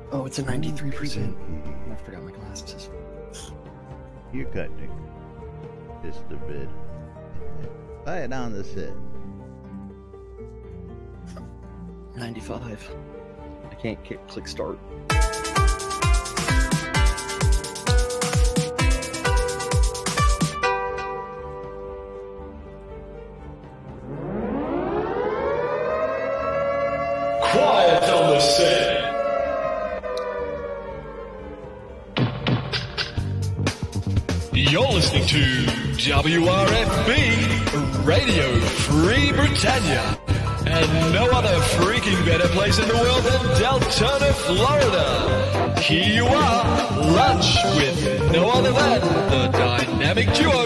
Oh, it's a 93%. I forgot my glasses. You're cutting it just a bit. Lay it on the set. 95. I can't click start. Quiet on the set. You're listening to WRFB Radio Free Britannia, and no other freaking better place in the world than Deltona, Florida. Here you are, lunch with no other than the dynamic duo,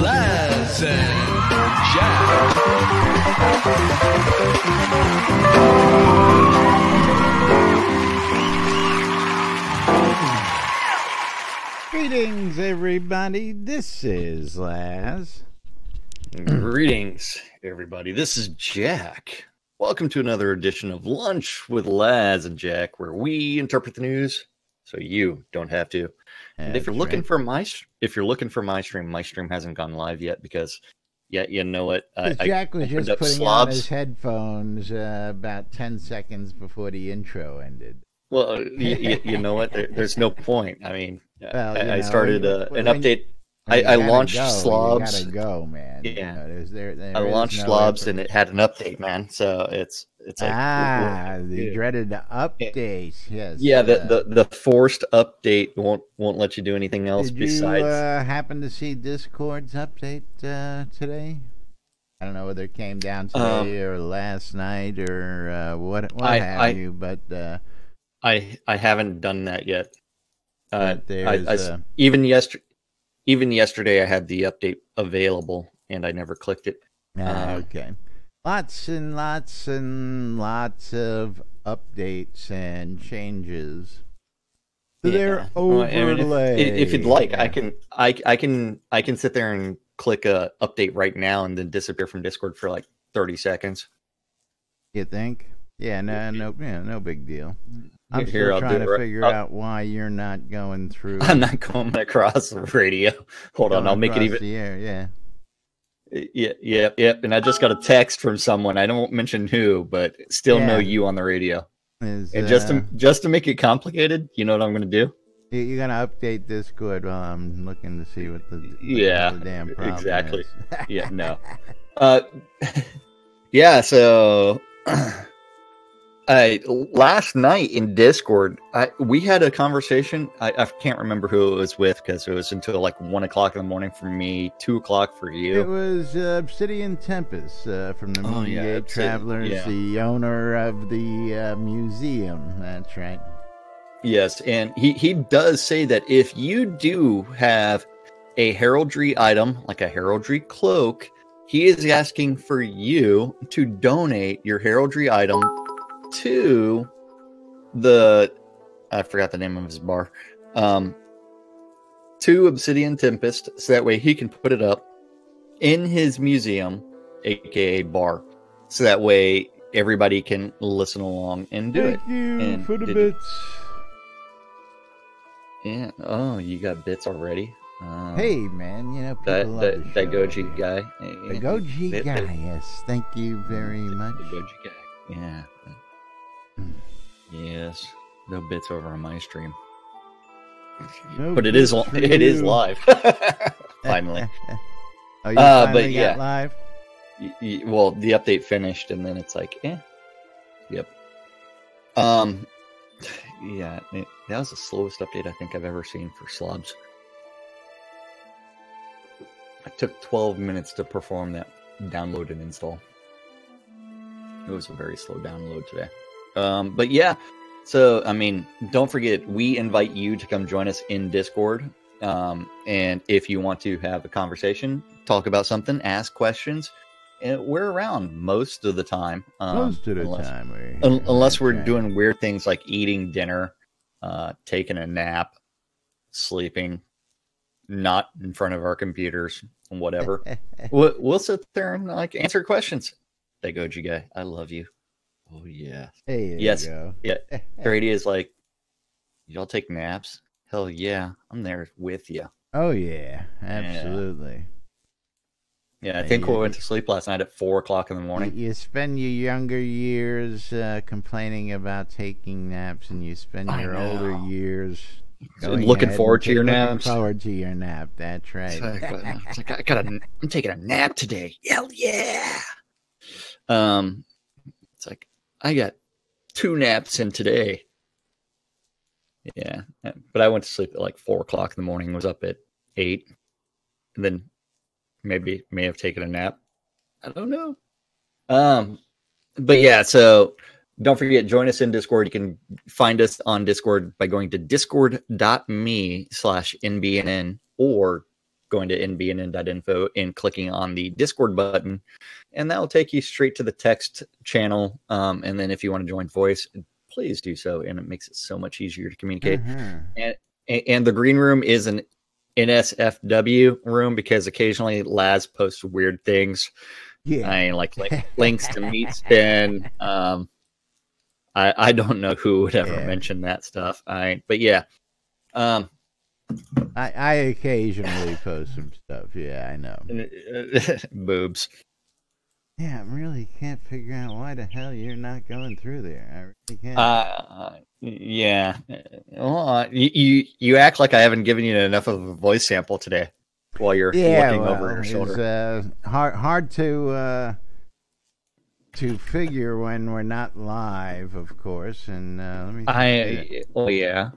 Laz and Jack. Greetings, everybody. This is Laz. Greetings, everybody. This is Jack. Welcome to another edition of Lunch with Laz and Jack, where we interpret the news so you don't have to. And if you're looking for my stream, my stream hasn't gone live yet because, yeah, you know what? Jack was just putting on his headphones about 10 seconds before the intro ended. Well, you know what? There's no point. I mean, well, I started an update. I launched Slobs. You gotta go, man. Yeah, you know, there I launched Slobs and it had an update, man. So it's like the dreaded update. Yes. Yeah, the forced update won't let you do anything else besides. Did you happen to see Discord's update today? I don't know whether it came down today or last night or what have you, but I haven't done that yet. Even yesterday I had the update available and I never clicked it. Okay. Lots and lots and lots of updates and changes. So they're overlay. If you'd like, I can sit there and click a update right now and then disappear from Discord for like 30 seconds. You think? Yeah, no big deal. I'm Here, still trying to figure out why you're not going through. I'm not going across the radio. Hold on, I'll make it even. The air, Yeah. And I just got a text from someone. I don't mention who, but still know you on the radio. And just to make it complicated, you know what I'm going to do? You're going to update Discord while I'm looking to see what the damn problem exactly. is. Yeah, no. Yeah, so last night in Discord, we had a conversation. I can't remember who it was with because it was until like 1 o'clock in the morning for me, 2 o'clock for you. It was Obsidian Tempest from the Moongate Travelers, the owner of the museum. That's right. Yes, and he does say that if you do have a heraldry item, like a heraldry cloak, he is asking for you to donate your heraldry item to I forgot the name of his bar, to Obsidian Tempest, so that way he can put it up in his museum, aka bar, so that way everybody can listen along and do it. Thank you for the bits. Yeah. Oh, you got bits already. Hey man, you know people love the that Goji guy. The Goji guy, yes. Thank you very much. The Goji guy. Yeah. Yes. No bits over on my stream. No, but it is live. Finally. Oh, you finally got yeah. live? Well, the update finished and then it's like, Yep. Yeah, that was the slowest update I think I've ever seen for Slobs. It took 12 minutes to perform that download and install. It was a very slow download today. But yeah, so, I mean, don't forget, we invite you to come join us in Discord. And if you want to have a conversation, talk about something, ask questions, and we're around most of the time. Unless we're doing weird things like eating dinner, taking a nap, sleeping, not in front of our computers, whatever. we'll sit there and like answer questions. That Goji guy, I love you. Oh yeah. Hey, yes. Yeah. Brady is like, Y'all take naps? Hell yeah, I'm there with you. Oh yeah, absolutely. Yeah, I think we went to sleep last night at 4 o'clock in the morning. You spend your younger years complaining about taking naps, and you spend your older years looking forward to your naps. Looking forward to your nap. That's right. It's like I'm taking a nap today. Hell yeah! It's like I got 2 naps in today. Yeah, but I went to sleep at like 4 o'clock in the morning. Was up at 8, and then may have taken a nap. I don't know. But yeah, so don't forget, join us in Discord. You can find us on Discord by going to discord.me/NBNN or going to nbnn.info and clicking on the Discord button, and that will take you straight to the text channel. And then if you want to join voice, please do so, and it makes it so much easier to communicate. And the green room is an NSFW room because occasionally Laz posts weird things. Yeah, I mean, like links to meat spin. I don't know who would ever mention that stuff. But yeah. I occasionally post some stuff. Yeah, I know. Boobs. Yeah, I really can't figure out why the hell you're not going through there. I really can't. Yeah. Well, you act like I haven't given you enough of a voice sample today while you're looking over your shoulder. It's hard to figure when we're not live, of course. And let me. Yeah.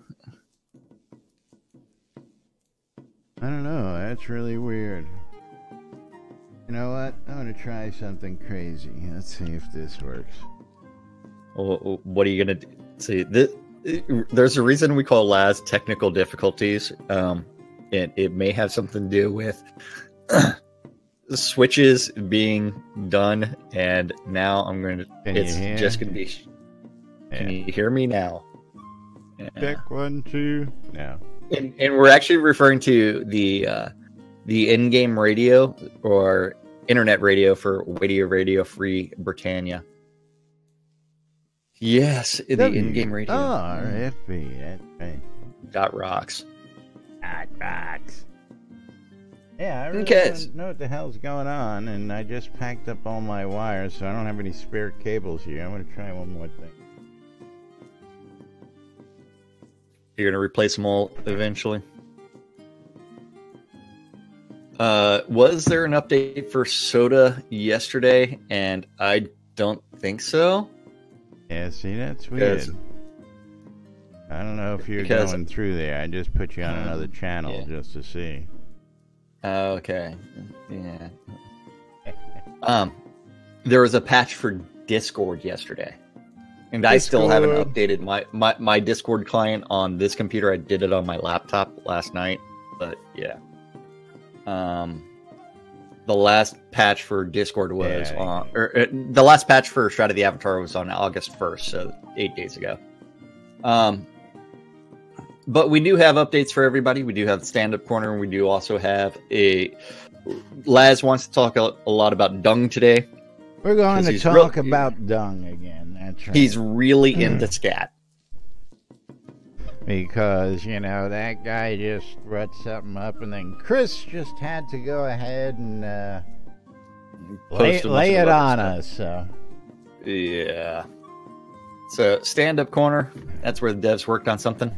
I don't know. That's really weird. You know what? I'm going to try something crazy. Let's see if this works. Well, what are you going to do? See, there's a reason we call Laz technical difficulties. It may have something to do with switches being done, and now I'm going to... It's just going to be... Can you hear me now? Check 1, 2. No. And we're actually referring to the in-game radio or internet radio for Radio Free Britannia. Yes, the in-game radio. RFB, that's right. Dot rocks. Dot rocks. Yeah, I really don't know what the hell's going on, and I just packed up all my wires, so I don't have any spare cables here. I'm going to try one more thing. You're going to replace them all eventually? Was there an update for Soda yesterday? And I don't think so. Yeah, see, that's weird. I don't know if you're going through there. I just put you on another channel just to see. Okay. Yeah. There was a patch for Discord yesterday. And I still haven't updated my Discord client on this computer. I did it on my laptop last night. But yeah. The last patch for Discord was the last patch for Shroud of the Avatar was on August 1st, so 8 days ago. But we do have updates for everybody. We do have the stand-up corner, and we do also have Laz wants to talk a lot about dung today. We're going to talk about dung again. That's right. He's really into scat. Because, you know, that guy just wrote something up, and then Chris just had to go ahead and lay it on us. So. Yeah. So, stand-up corner, that's where the devs worked on something.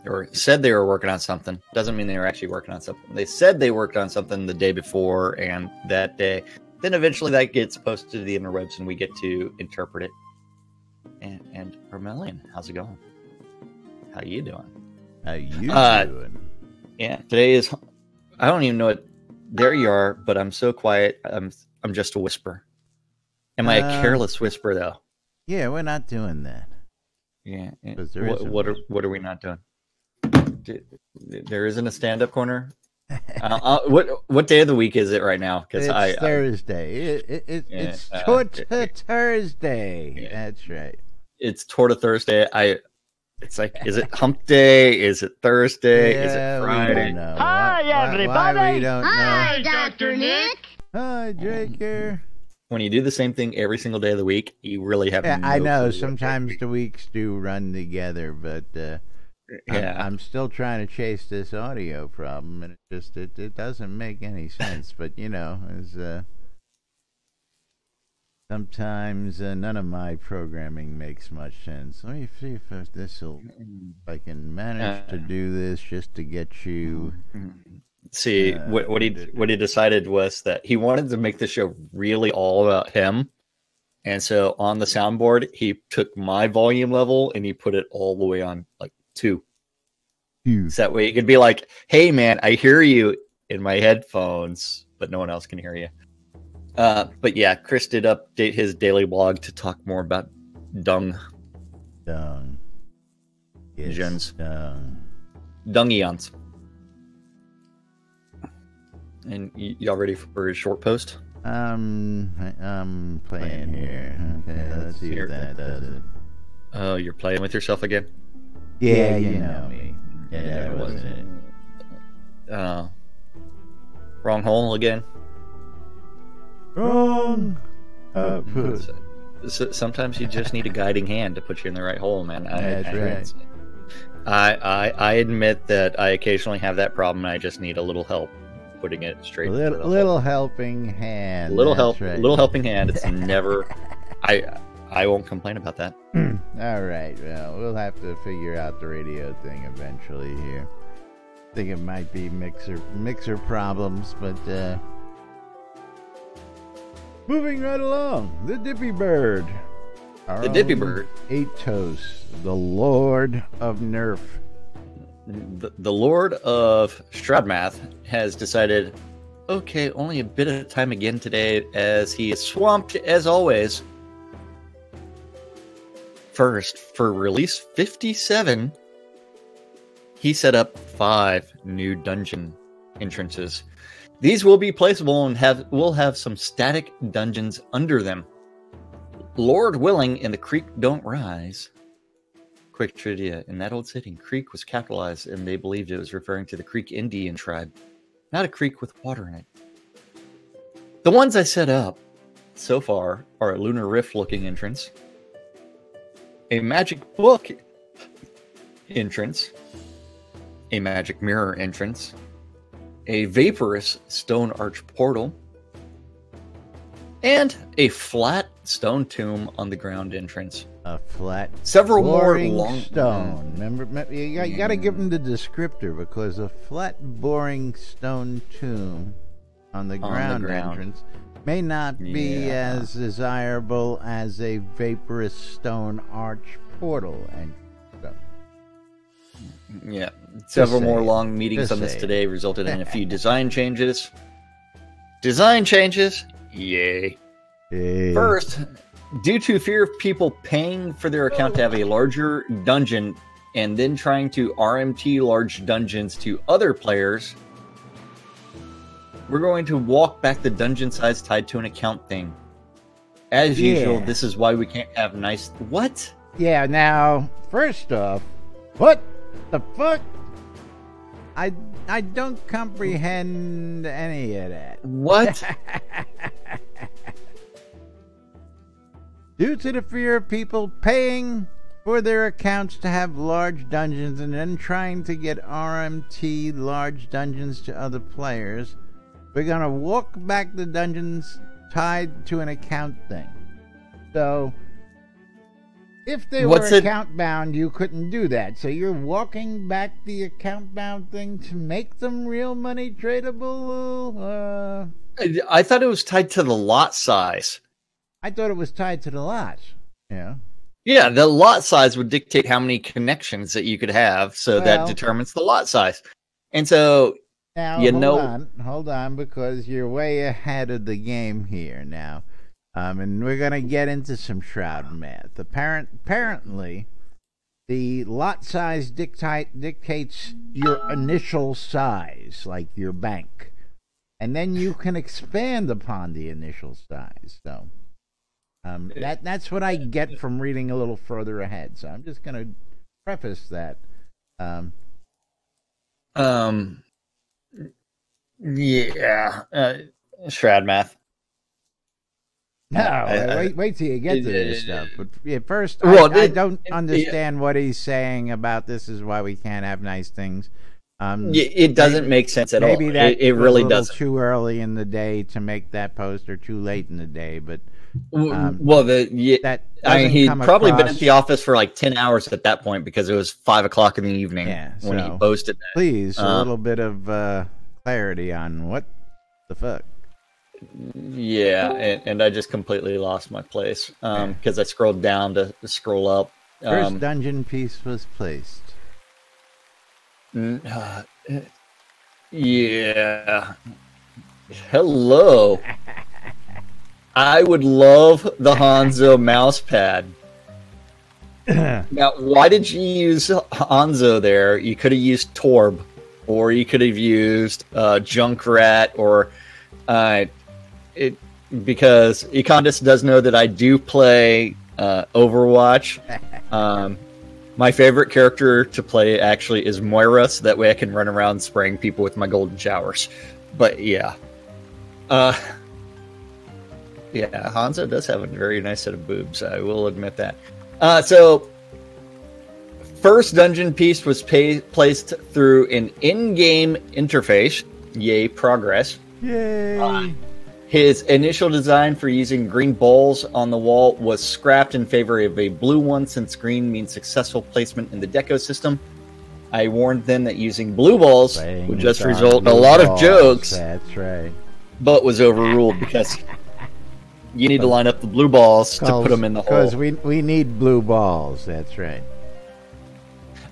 Or said they were working on something. Doesn't mean they were actually working on something. They said they worked on something the day before and that day. Then eventually that gets posted to the interwebs, and we get to interpret it. And Vermilion, how's it going? How you doing? How you doing? Yeah, today is... I don't even know what... There you are, but I'm so quiet. I'm just a whisper. Am I a careless whisper, though? Yeah, we're not doing that. Yeah. What are we not doing? There isn't a stand-up corner? What day of the week is it right now? It's Thursday. It's Thursday. Yeah. That's right. It's Torta Thursday. It's like, is it hump day? Is it Thursday? Is it Friday? Hi, everybody. Why we don't know. Hi, Dr. Nick. Hi, Jake here. When you do the same thing every single day of the week, you really have no I know. Sometimes the weeks do run together, but Yeah. I'm still trying to chase this audio problem, and it doesn't make any sense. But as sometimes none of my programming makes much sense. Let me see if I can manage to do this just to get you. See, what he decided was that he wanted to make the show really all about him. And so on the soundboard, he took my volume level and he put it all the way on like 2. So that way he could be like, hey man, I hear you in my headphones, but no one else can hear you. But yeah, Chris did update his daily blog to talk more about dung. Dung. Yes, Gens. dung. Dungions. And y'all ready for his short post? I'm playing here. Okay, let's see if that does it. Oh, you're playing with yourself again? Yeah, you know me. Yeah, that wasn't it. Wrong hole again? Wrong. So sometimes you just need a guiding hand to put you in the right hole, man. That's right. I admit that I occasionally have that problem. And I just need a little help putting it straight. Little helping hand. Little help. Right. Little helping hand. It's never. I won't complain about that. All right. Well, we'll have to figure out the radio thing eventually here. I think it might be mixer problems, but moving right along, the Dippy Bird. The Dippy Bird. Atos, the Lord of Nerf. The Lord of Shroud has decided, okay, only a bit of time again today, as he is swamped as always. First, for release 57, he set up 5 new dungeon entrances. These will be placeable and will have some static dungeons under them. Lord willing, and the creek don't rise. Quick trivia: in that old setting, creek was capitalized, and they believed it was referring to the Creek Indian tribe, not a creek with water in it. The ones I set up so far are a Lunar Rift looking entrance, a Magic Book entrance, a Magic Mirror entrance, a Vaporous Stone Arch portal, and a flat stone tomb on the ground entrance. A flat, several more long stone. Remember, you got to give them the descriptor, because a flat, boring stone tomb on the ground entrance may not be as desirable as a vaporous stone arch portal. And yeah, several more long meetings on this today resulted in a few design changes. Yay. First, due to fear of people paying for their account to have a larger dungeon and then trying to RMT large dungeons to other players, we're going to walk back the dungeon size tied to an account thing. As usual, this is why we can't have nice... What? Yeah, now, first off, what the fuck? I don't comprehend any of that. What? Due to the fear of people paying for their accounts to have large dungeons and then trying to get RMT large dungeons to other players, we're going to walk back the dungeons tied to an account thing. So, if they were account bound, you couldn't do that. So you're walking back the account bound thing to make them real money tradable? I thought it was tied to the lot size. I thought it was tied to the lot. Yeah. Yeah, the lot size would dictate how many connections that you could have, so that determines the lot size. And so, now, hold on, because you're way ahead of the game here now. And we're going to get into some Shroud math. Apparently, the lot size dictates your initial size, like your bank. And then you can expand upon the initial size. So, that's what I get from reading a little further ahead. So I'm just going to preface that. Shroud math. No, wait till you get to this stuff. But at first, Well, I don't understand what he's saying about this is why we can't have nice things. It doesn't make sense at all. Maybe that it really was a little doesn't. too early in the day to make that post, or too late in the day. But Well, that he'd come probably been across- at the office for like 10 hours at that point because it was 5 o'clock in the evening when he so posted that. Please, a little bit of clarity on what the fuck. Yeah, and I just completely lost my place because I scrolled down to scroll up. First dungeon piece was placed. Yeah. Hello. I would love the Hanzo mouse pad. Now, why did you use Hanzo there? You could have used Torb, or you could have used Junkrat, or because Econdis does know that I do play Overwatch. My favorite character to play actually is Moira, so that way I can run around spraying people with my golden showers. But yeah. Yeah, Hanzo does have a very nice set of boobs, I will admit that. So, first dungeon piece was placed through an in-game interface. Yay, progress. Yay! His initial design for using green balls on the wall was scrapped in favor of a blue one, since green means successful placement in the deco system. I warned them that using blue balls would just result in a lot of jokes. That's right. But was overruled because you need to line up the blue balls to put them in the hole. Because we need blue balls. That's right.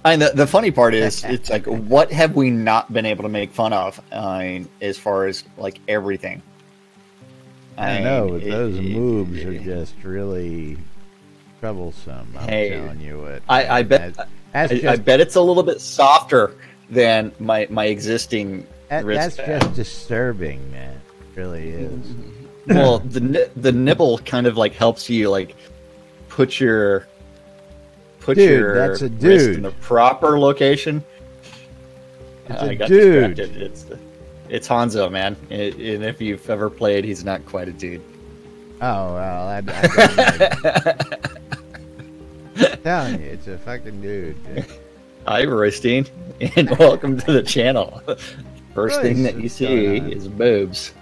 And the funny part is, it's like, what have we not been able to make fun of as far as like everything? I know, but those moves are just really troublesome. I'm telling you what. I bet it's a little bit softer than my existing wrist That's pad. just disturbing, man. It really is. Well, the nibble kind of like helps you like put your that's a wrist in dude. the proper location. It's I a got dude. distracted. It's Hanzo, man. And if you've ever played, he's not quite a dude. Oh, well, I don't know. I'm telling you, it's a fucking dude. Hi, Roystein, and welcome to the channel. First thing that you What's see going on? is boobs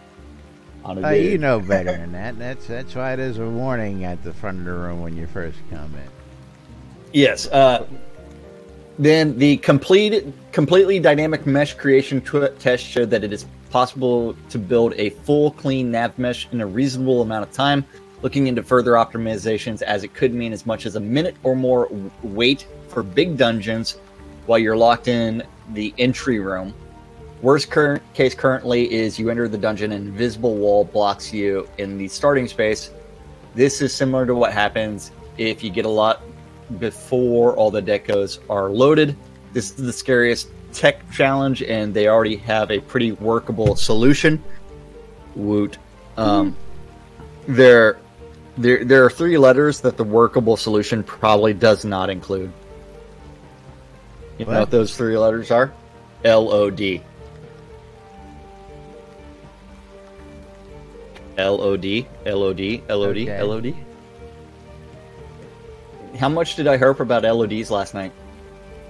on a Oh, dude. you know better than that. That's why there's a warning at the front of the room when you first come in. Yes. Then the completely dynamic mesh creation test showed that it is possible to build a full clean nav mesh in a reasonable amount of time. Looking into further optimizations, as it could mean as much as a minute or more wait for big dungeons while you're locked in the entry room. Worst case currently is you enter the dungeon and an invisible wall blocks you in the starting space. This is similar to what happens if you get a lot before all the decos are loaded. This is the scariest tech challenge, and they already have a pretty workable solution. Woot. There are 3 letters that the workable solution probably does not include. You know what those 3 letters are? LOD. LOD, LOD, LOD, Okay. LOD. How much did I harp about LODs last night?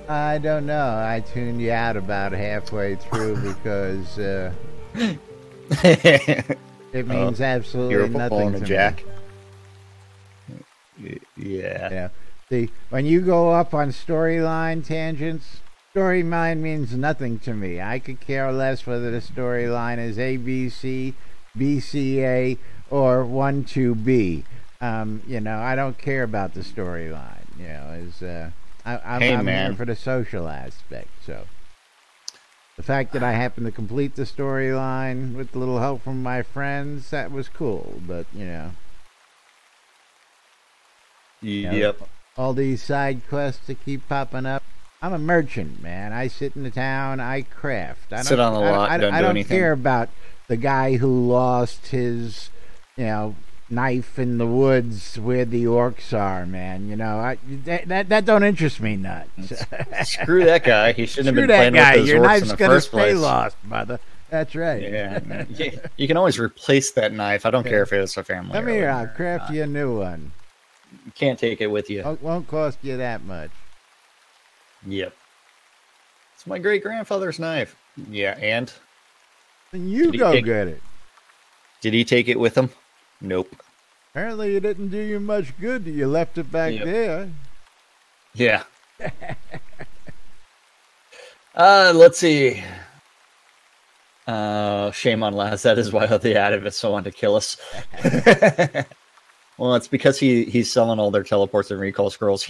I don't know. I tuned you out about halfway through because it means absolutely You're a nothing football and to a me. jack. Yeah. Yeah. See, when you go up on storyline tangents, storyline means nothing to me. I could care less whether the storyline is ABC, BCA, or 1-2B. You know, I don't care about the storyline. You know, I'm here man. for the social aspect. So the fact that I happened to complete the storyline with a little help from my friends, that was cool. But you know. Yep. All these side quests that keep popping up. I'm a merchant, man. I sit in the town. I craft. I Sit on the lot, I don't do don't anything. care about the guy who lost his, you know, knife in the woods where the orcs are, man. You know, that don't interest me nuts. Screw that guy. He shouldn't Screw have been that playing guy. with those Your orcs knife's in the gonna first stay place. lost, brother. That's right. Yeah. You can always replace that knife. I don't care if it's a family. Come here, I'll craft you a new one. You can't take it with you. It won't cost you that much. Yep. It's my great-grandfather's knife. Yeah, and? Then you go get it. Did he take it with him? Nope. Apparently it didn't do you much good that you left it back there. Yeah. Let's see. Shame on Laz. That is why the activists wanted to kill us. Well, it's because he's selling all their teleports and recall scrolls.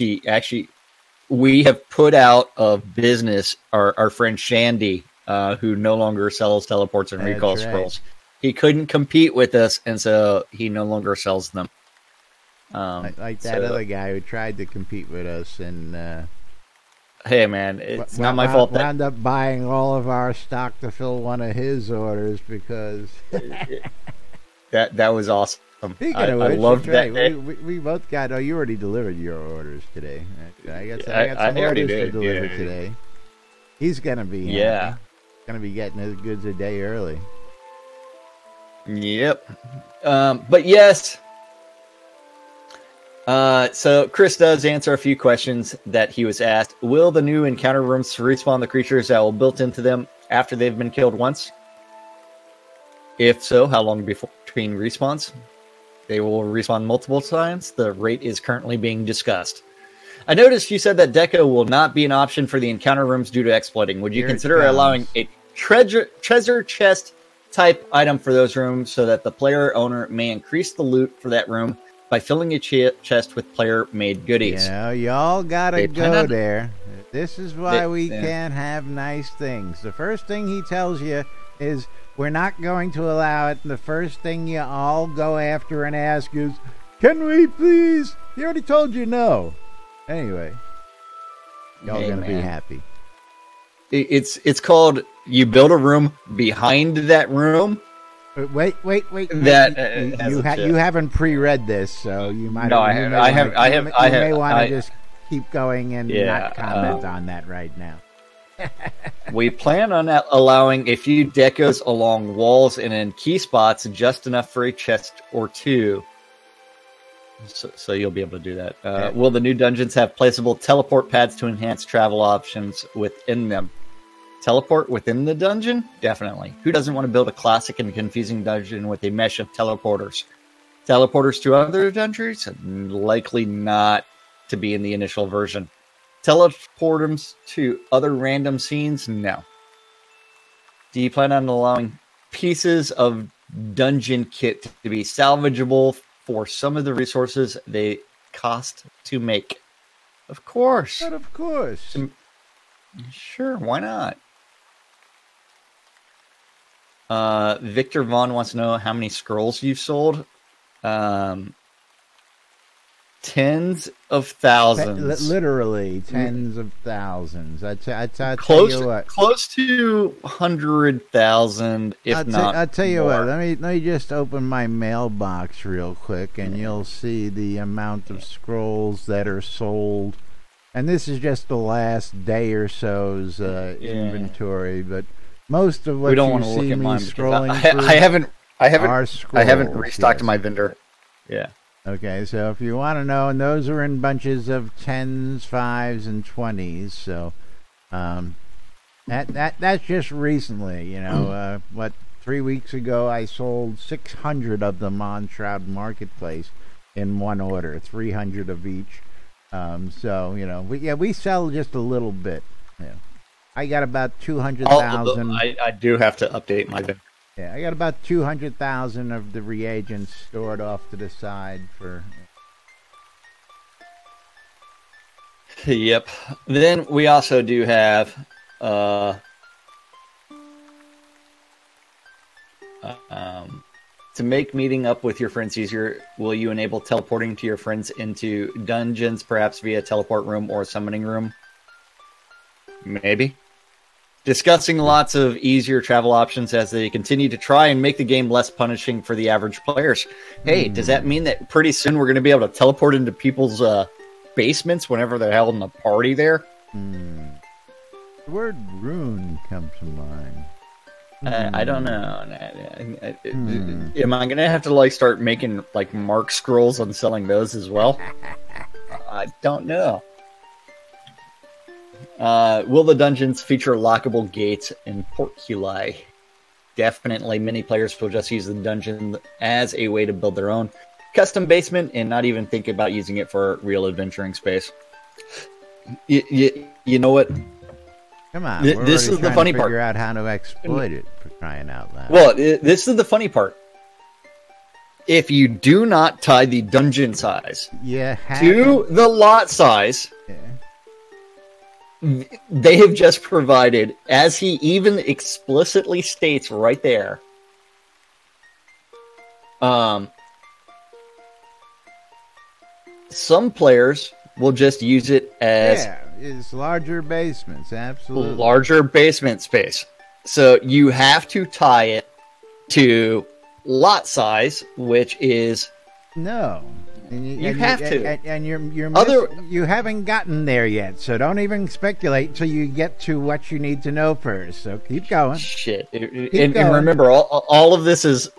We have put out of business our friend Shandy, who no longer sells teleports and recall scrolls. He couldn't compete with us, and so he no longer sells them. Like that other guy who tried to compete with us, and hey, man, it's not my fault. Wound up buying all of our stock to fill one of his orders because that was awesome. Speaking of which, I loved that. We both got. Oh, you already delivered your orders today. I got some already orders did. to deliver today. He's gonna be gonna be getting his goods a day early. Yep. But yes. So Chris does answer a few questions that he was asked. Will the new encounter rooms respawn the creatures that will built into them after they've been killed once? If so, how long between respawns? They will respawn multiple times. The rate is currently being discussed. I noticed you said that deco will not be an option for the encounter rooms due to exploiting. Would you consider allowing a treasure chest type item for those rooms so that the player owner may increase the loot for that room by filling a chest with player-made goodies? You know, y'all gotta go there. This is why we can't have nice things. The first thing he tells you is, we're not going to allow it. And the first thing you all go after and ask is, can we please? He already told you no. Anyway, y'all gonna be happy. It's called, you build a room behind that room. Wait. That you haven't pre-read this, so you might. No, I may want to just keep going and not comment on that right now. We plan on allowing a few decos along walls and in key spots, just enough for a chest or two. So you'll be able to do that. Will the new dungeons have placeable teleport pads to enhance travel options within them? Teleport within the dungeon? Definitely. Who doesn't want to build a classic and confusing dungeon with a mesh of teleporters? Teleporters to other dungeons? Likely not to be in the initial version. Teleporters to other random scenes? No. Do you plan on allowing pieces of dungeon kit to be salvageable for some of the resources they cost to make? Of course. But of course. Sure, why not? Victor Vaughn wants to know how many scrolls you've sold. Tens of thousands. Literally tens of thousands. I tell you what. Close to 100,000, if not I'll tell you more. what. Let me just open my mailbox real quick, and you'll see the amount of scrolls that are sold. And this is just the last day or so's inventory, but most of what we don't you want to see look at me mine scrolling I haven't scrolls, restocked my vendor. Yeah. Okay, so if you want to know, and those are in bunches of 10s, 5s, and 20s. So that's just recently. You know, 3 weeks ago I sold 600 of them on Shroud Marketplace in one order, 300 of each. So you know, we sell just a little bit. Yeah, I got about 200,000. I do have to update my vendor. Yeah, I got about 200,000 of the reagents stored off to the side for. Yep. Then we also do have to make meeting up with your friends easier, will you enable teleporting to your friends into dungeons, perhaps via teleport room or summoning room? Maybe. Discussing lots of easier travel options as they continue to try and make the game less punishing for the average players. Hey, does that mean that pretty soon we're going to be able to teleport into people's basements whenever they're holding a party there? The word rune comes to mind. I don't know. Am I gonna have to like start making like mark scrolls on selling those as well? I don't know. Will the dungeons feature lockable gates and portculli? Definitely, many players will just use the dungeon as a way to build their own custom basement and not even think about using it for real adventuring space. You know what? Come on, this is the funny part. Figure out how to exploit it, for crying out loud. Well, this is the funny part. If you do not tie the dungeon size to the lot size, they have just provided, as he even explicitly states right there, some players will just use it as it's larger basements, absolutely. Larger basement space. So you have to tie it to lot size, which is no. You have to. And you haven't gotten there yet, so don't even speculate till you get to what you need to know first. So keep going. Shit. And remember, all of this is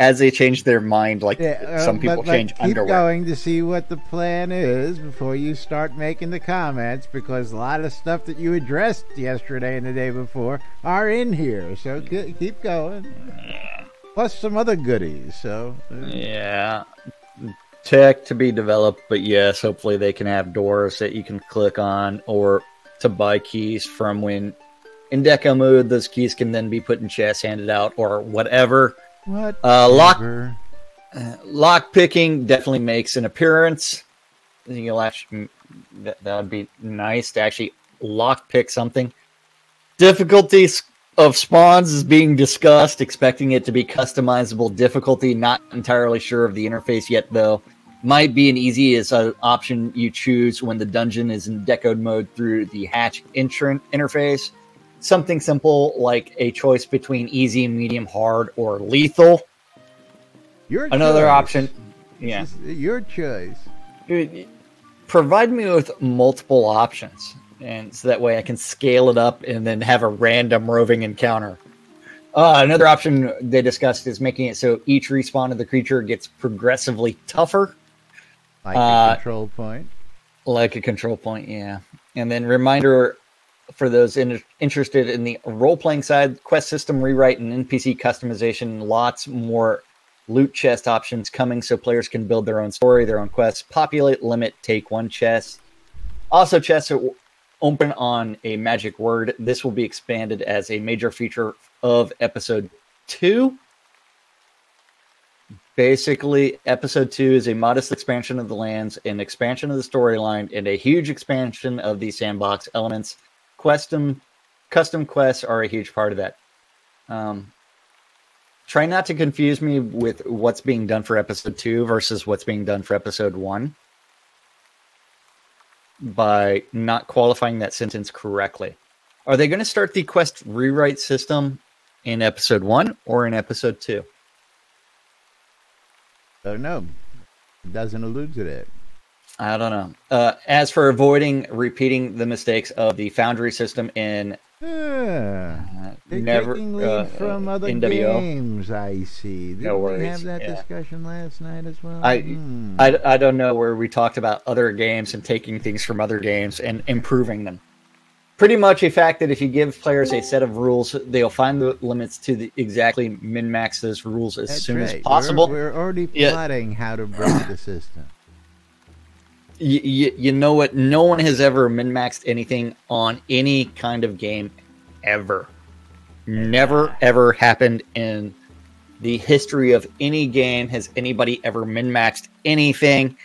as they change their mind, like some people change underwear. Keep going to see what the plan is before you start making the comments, because a lot of stuff that you addressed yesterday and the day before are in here. So keep going. Plus some other goodies. So yeah. Tech to be developed, but yes, hopefully they can have doors that you can click on, or to buy keys from when in deco mode. Those keys can then be put in chests, handed out, or whatever. Lock picking definitely makes an appearance. That would be nice to actually lock pick something. Difficulties of spawns is being discussed, expecting it to be customizable difficulty. Not entirely sure of the interface yet, though. Might be an easy as an option you choose when the dungeon is in decode mode through the hatch interface. Something simple like a choice between easy, medium, hard, or lethal. Another option. Yeah. Your choice. Provide me with multiple options, and so that way I can scale it up and then have a random roving encounter. Another option they discussed is making it so each respawn of the creature gets progressively tougher. Like a control point. Like a control point, yeah. And then reminder for those interested in the role-playing side, quest system rewrite and NPC customization, lots more loot chest options coming so players can build their own story, their own quests, populate, limit, take one chest. Also, chests are open on a magic word. This will be expanded as a major feature of Episode 2. Basically, Episode 2 is a modest expansion of the lands, an expansion of the storyline, and a huge expansion of the sandbox elements. Custom quests are a huge part of that. Try not to confuse me with what's being done for Episode 2 versus what's being done for Episode 1 by not qualifying that sentence correctly. Are they going to start the quest rewrite system in Episode 1 or in Episode 2? I don't know. It doesn't allude to that. I don't know. As for avoiding repeating the mistakes of the Foundry system in never from other NWO. games, I see. Didn't we have that discussion last night as well? I don't know, where we talked about other games and taking things from other games and improving them. Pretty much a fact that if you give players a set of rules, they'll find the limits to exactly min-max those rules as soon as possible. We're already plotting how to break the system. You know what? No one has ever min-maxed anything on any kind of game ever. Never, ever happened in the history of any game has anybody ever min-maxed anything.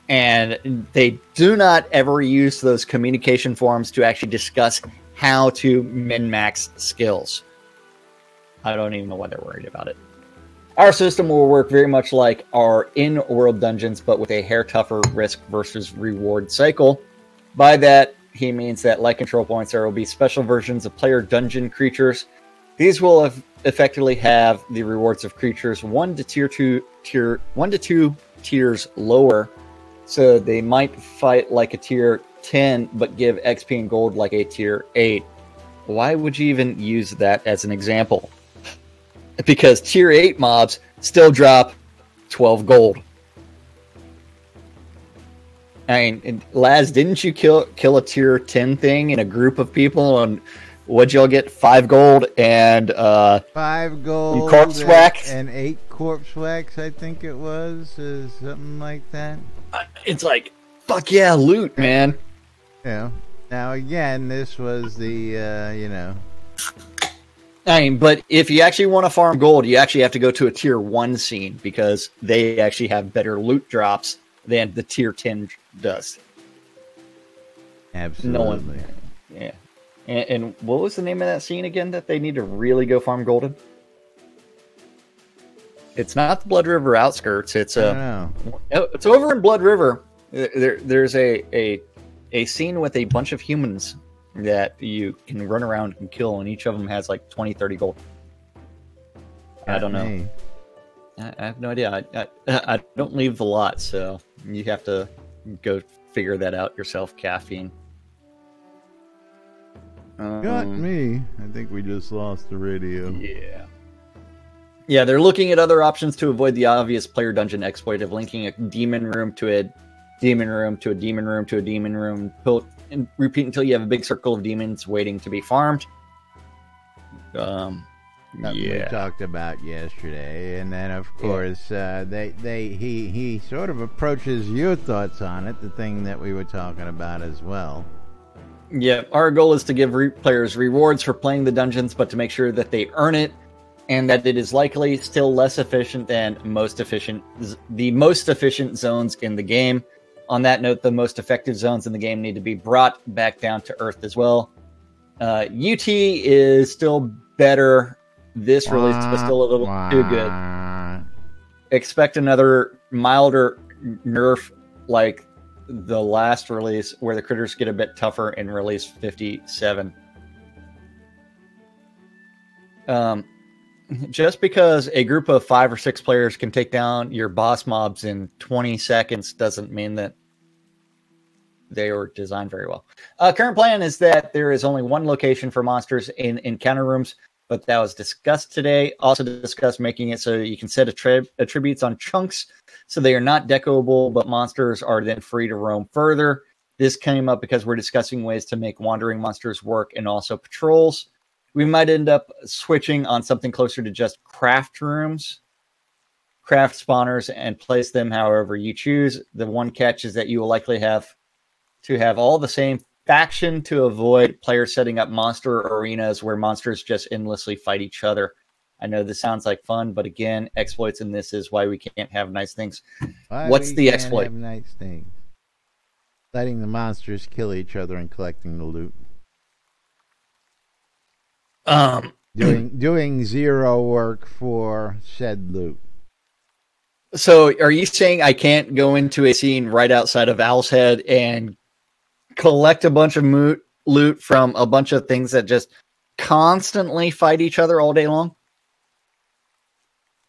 And they do not ever use those communication forums to actually discuss how to min-max skills. I don't even know why they're worried about it. Our system will work very much like our in-world dungeons, but with a hair tougher risk versus reward cycle. By that, he means that, like control points, there will be special versions of player dungeon creatures. These will effectively have the rewards of creatures 1 to 2 tiers lower. So they might fight like a tier 10, but give XP and gold like a tier 8. Why would you even use that as an example? because tier 8 mobs still drop 12 gold. I mean, Laz, didn't you kill a tier 10 thing in a group of people? And what'd y'all get? 5 gold and 5 gold corpse wax and 8 corpse wax, I think it was, something like that. It's like, fuck yeah, loot, man. Yeah. Now again, this was the you know. I mean, but if you actually want to farm gold, you actually have to go to a tier 1 scene because they actually have better loot drops than the tier 10 does. Absolutely. No one, yeah. And what was the name of that scene again that they need to really go farm golden? It's not the Blood River outskirts. It's it's over in Blood River. There's a scene with a bunch of humans that you can run around and kill, and each of them has like 20, 30 gold. I don't know. I have no idea. I don't leave the lot, so you have to go figure that out yourself, Caffeine. Got me. I think we just lost the radio. Yeah, they're looking at other options to avoid the obvious player dungeon exploit of linking a demon room to a demon room to a demon room to a demon room, and repeat until you have a big circle of demons waiting to be farmed. We talked about yesterday, and then of course he sort of approaches your thoughts on it, the thing that we were talking about as well. Yeah, our goal is to give players rewards for playing the dungeons, but to make sure that they earn it, and that it is likely still less efficient than the most efficient zones in the game. On that note, the most effective zones in the game need to be brought back down to earth as well. UT is still better this release, but still a little too good. Expect another milder nerf like the last release, where the critters get a bit tougher in release 57. Just because a group of 5 or 6 players can take down your boss mobs in 20 seconds doesn't mean that they were designed very well. Current plan is that there is only one location for monsters in encounter rooms, but that was discussed today. Also discussed making it so you can set attributes on chunks so they are not decoable, but monsters are then free to roam further. This came up because we're discussing ways to make wandering monsters work and also patrols. We might end up switching on something closer to just craft rooms, craft spawners, and place them however you choose. The one catch is that you will likely have to have all the same faction to avoid players setting up monster arenas where monsters just endlessly fight each other. I know this sounds like fun, but again, exploits in this is why we can't have nice things. What's the exploit? Have nice things. Letting the monsters kill each other and collecting the loot. Doing zero work for said loot. So are you saying I can't go into a scene right outside of Owl's Head and collect a bunch of loot from a bunch of things that just constantly fight each other all day long?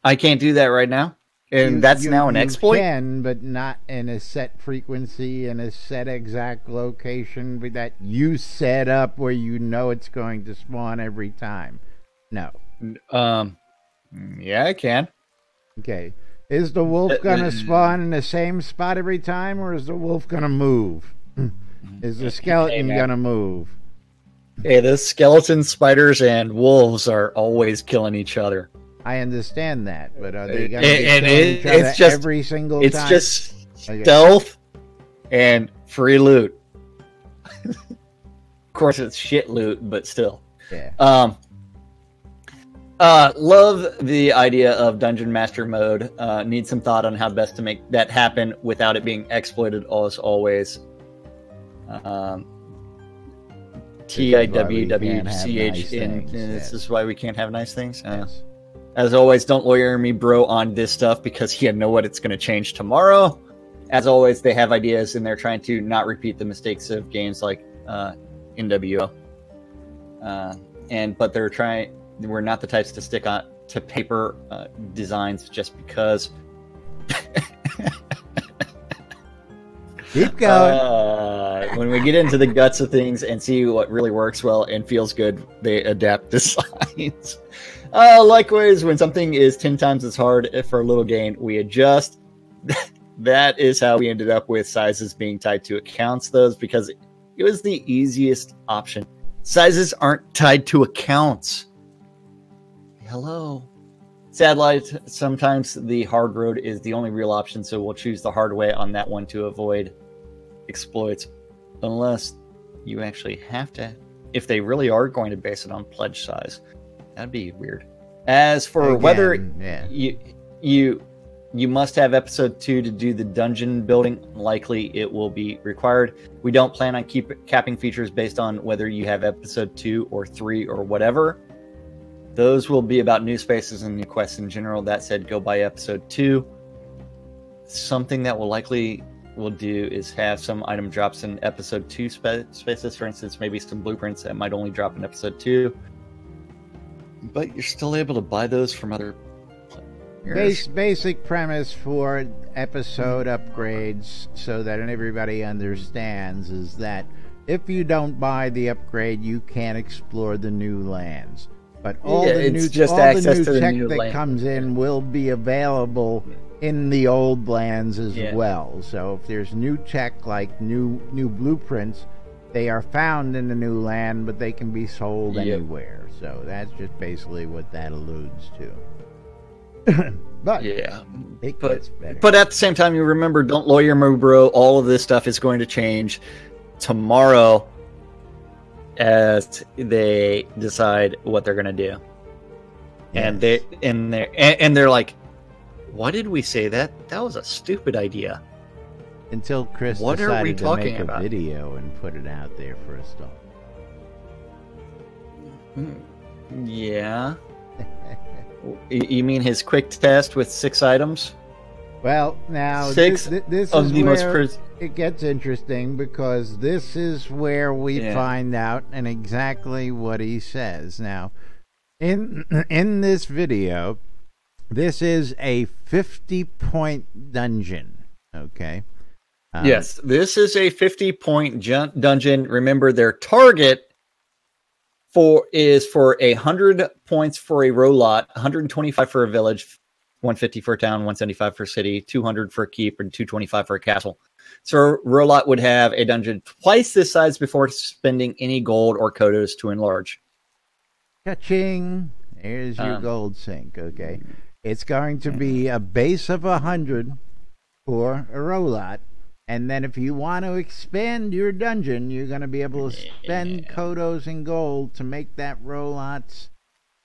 I can't do that right now. And that's now an exploit? You can, but not in a set frequency, in a set exact location that you set up where you know it's going to spawn every time. No. Yeah, I can. Okay. Is the wolf going to spawn in the same spot every time, or is the wolf going to move? Is the skeleton going to move? Hey, the skeletons, spiders, and wolves are always killing each other. I understand that, but are they going to be killing each other every single time? It's just stealth and free loot. Of course, it's shit loot, but still. Yeah. Love the idea of Dungeon Master mode. Need some thought on how best to make that happen without it being exploited as always. TIWWCH. This is why we can't have nice things. Yes. As always, don't lawyer me, bro, on this stuff because you know what it's going to change tomorrow. As always, they have ideas and they're trying to not repeat the mistakes of games like NWO. But they're trying. We're not the types to stick on to paper designs just because. Keep going. When we get into the guts of things and see what really works well and feels good, they adapt designs. Likewise, when something is 10 times as hard for a little gain, we adjust. That is how we ended up with sizes being tied to accounts, though, because it was the easiest option. Sizes aren't tied to accounts. Hello. Sadly, sometimes the hard road is the only real option, so we'll choose the hard way on that one to avoid exploits. Unless you actually have to, if they really are going to base it on pledge size. That'd be weird. As for whether you must have episode 2 to do the dungeon building, likely it will be required. We don't plan on capping features based on whether you have episode 2 or 3 or whatever. Those will be about new spaces and new quests in general. That said, go by episode 2. Something that will likely do is have some item drops in episode 2 spaces. For instance, maybe some blueprints that might only drop in episode 2. But you're still able to buy those from other players. Basic premise for episode upgrades, so that everybody understands, is that if you don't buy the upgrade, you can't explore the new lands. But all the new tech that comes in will be available in the old lands as well. So if there's new tech, like new blueprints, they are found in the new land, but they can be sold anywhere. So that's just basically what that alludes to. But it gets better. But at the same time, you remember, don't lawyer me, bro. All of this stuff is going to change tomorrow as they decide what they're going to do. Yes. And they're like, why did we say that? That was a stupid idea. Until Chris decided to make a video and put it out there for us all. Yeah. You mean his quick test with 6 items? Well, now this is where it gets interesting, because this is where we find out and exactly what he says. Now, in this video, this is a 50-point dungeon. Okay. Yes, this is a 50-point dungeon. Remember, their target is for 100 points for a row lot, 125 for a village, 150 for a town, 175 for a city, 200 for a keep, and 225 for a castle. So row lot would have a dungeon twice this size before spending any gold or kodos to enlarge. Ka-ching! Here's your gold sink. Okay, it's going to be a base of 100 for a row lot. And then if you want to expand your dungeon, you're going to be able to spend kodos and gold to make that row lot's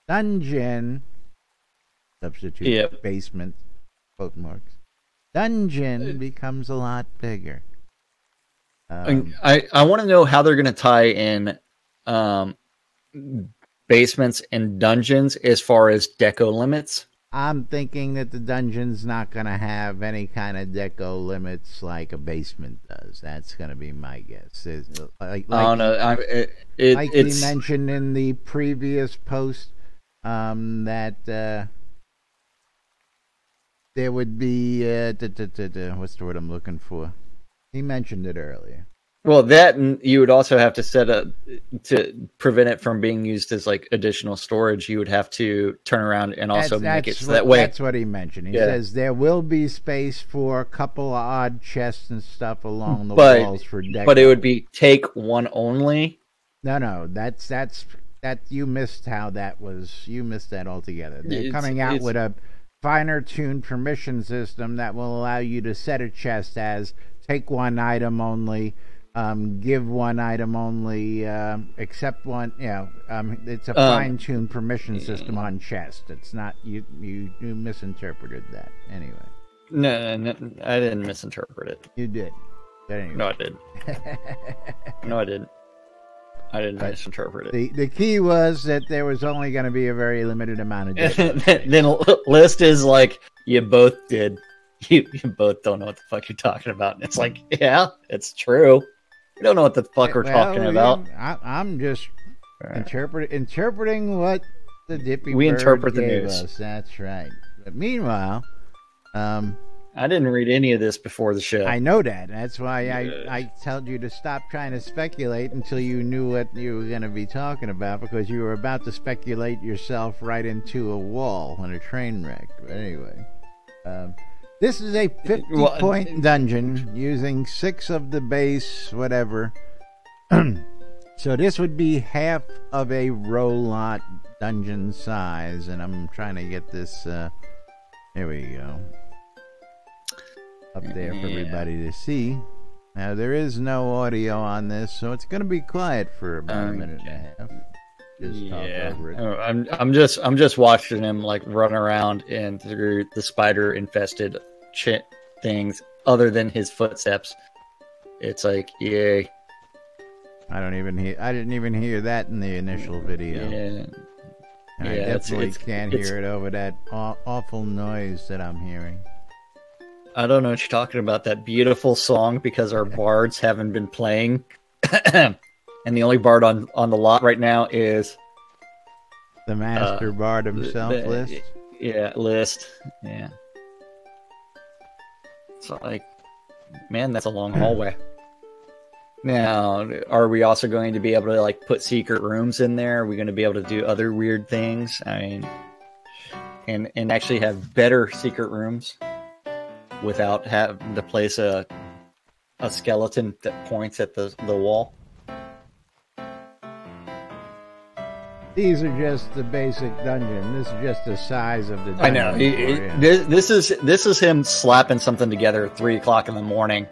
dungeon, substitute basement, quote marks, dungeon becomes a lot bigger. I want to know how they're going to tie in basements and dungeons as far as deco limits. I'm thinking that the dungeon's not going to have any kind of deco limits like a basement does. That's going to be my guess. Like he mentioned in the previous post, that there would be what's the word I'm looking for? He mentioned it earlier. Well, that, and you would also have to set up to prevent it from being used as like additional storage. You would have to turn around and also make it so that way. That's what he mentioned. He says there will be space for a couple of odd chests and stuff along the walls for deco. But it would be take one only. No, that's you missed how that was. You missed that altogether. They're coming out with a finer tuned permission system that will allow you to set a chest as take one item only. Give one item only, accept one. It's a fine-tuned permission system on chest. It's not you misinterpreted that anyway. No, I didn't misinterpret it. You did. But anyway. No, I did. No, I didn't. I didn't misinterpret it. The key was that there was only going to be a very limited amount of data. Then list is like, you both did. You both don't know what the fuck you're talking about. And it's like, yeah, it's true. We don't know what the fuck we're talking about. I'm just interpreting what the Dippy We Bird interpret the gave news. us. That's right. But meanwhile, I didn't read any of this before the show. I know that. That's why I told you to stop trying to speculate until you knew what you were going to be talking about, because you were about to speculate yourself right into a wall in a train wreck. But anyway, this is a 50-point dungeon using 6 of the base, whatever. So this would be half of a roll-lot dungeon size, and I'm trying to get this. There we go. Up there for everybody to see. Now there is no audio on this, so it's going to be quiet for about a minute and a half. Just talk over it. I'm just watching him like run around and through the spider infested things other than his footsteps. It's like, yay. I didn't even hear that in the initial video. Yeah. And I definitely can't hear it over that awful noise that I'm hearing. I don't know what you're talking about. That beautiful song, because our bards haven't been playing. And the only bard on the lot right now is the master bard himself, List. Yeah, List. Yeah. So, like, man, that's a long hallway. Now, are we also going to be able to, like, put secret rooms in there? Are we going to be able to do other weird things? I mean, and actually have better secret rooms without having to place a skeleton that points at the wall? These are just the basic dungeon. This is just the size of the dungeon. I know. This is him slapping something together at 3 o'clock in the morning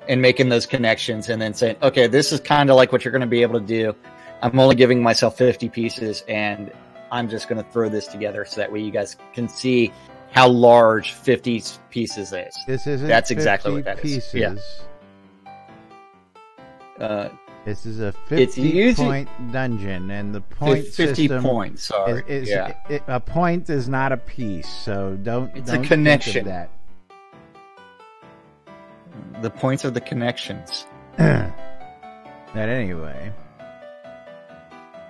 and making those connections and then saying, okay, this is kind of like what you're going to be able to do. I'm only giving myself 50 pieces, and I'm just going to throw this together so that way you guys can see how large 50 pieces is. That's exactly what that pieces. Is. Yeah. This is a 50-point dungeon, and the point 50 system points. Sorry. A point is not a piece, so don't. It's don't a connection. Think of that. The points are the connections. But anyway,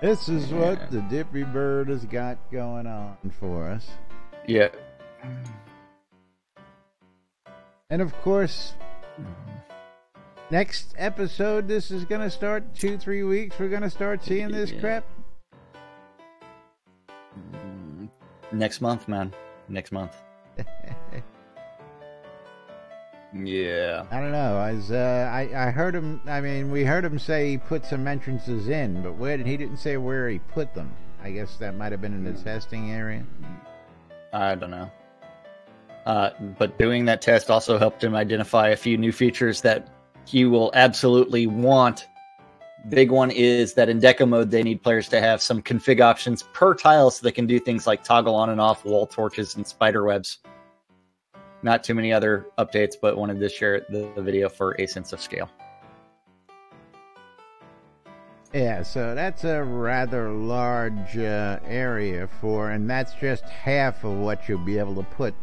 this is what the Dippy Bird has got going on for us. Yeah. And of course, next episode, this is going to start 2-3 weeks. We're going to start seeing this crap. Next month, man. Next month. Yeah. I don't know. I heard him. I mean, we heard him say he put some entrances in, but he didn't say where he put them. I guess that might have been in the testing area. I don't know. But doing that test also helped him identify a few new features that he will absolutely want. Big one is that in Deco mode, they need players to have some config options per tile so they can do things like toggle on and off wall torches and spider webs. Not too many other updates, but wanted to share the video for a sense of scale. Yeah, so that's a rather large area and that's just half of what you'll be able to put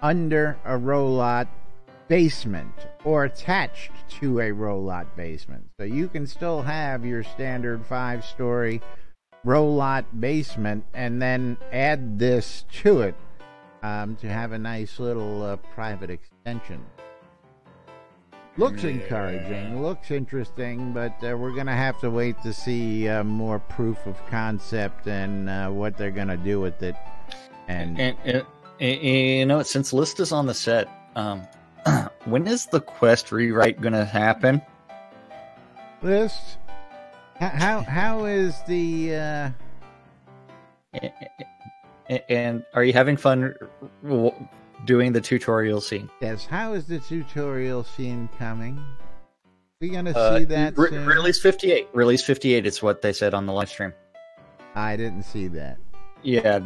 under a roll-lot basement or attached to a roll-lot basement. So you can still have your standard 5-story roll-lot basement and then add this to it to have a nice little private extension. Looks encouraging, looks interesting, but we're going to have to wait to see more proof of concept and what they're going to do with it. And you know, since List is on the set, when is the quest rewrite going to happen? List? How is the... And are you having fun doing the tutorial scene? Yes. How is the tutorial scene coming? We gonna see that soon? Release 58. Release 58 is what they said on the live stream. I didn't see that. Yeah,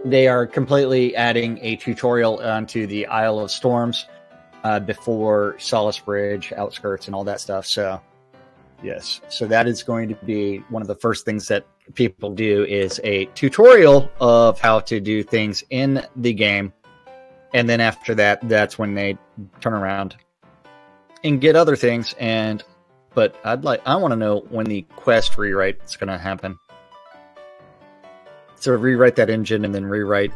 they are completely adding a tutorial onto the Isle of Storms before Solace Bridge, outskirts, and all that stuff. So, yes. So that is going to be one of the first things that people do is a tutorial of how to do things in the game. And then after that, that's when they turn around and get other things. But I want to know when the quest rewrite is going to happen. So rewrite that engine and then rewrite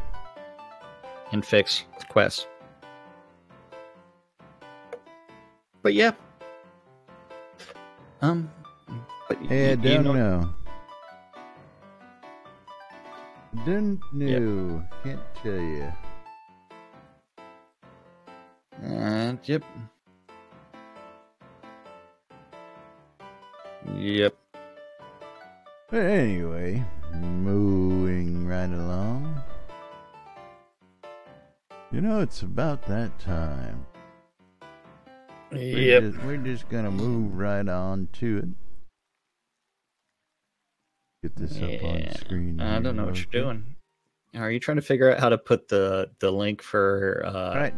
and fix quest. But yeah. But Hey, I don't know. Don't know. Can't tell you. Yep. Yep. But anyway, moving right along. You know, it's about that time. Yep. We're just gonna move right on to it. Get this up on screen. I don't know what you're doing. Are you trying to figure out how to put the link for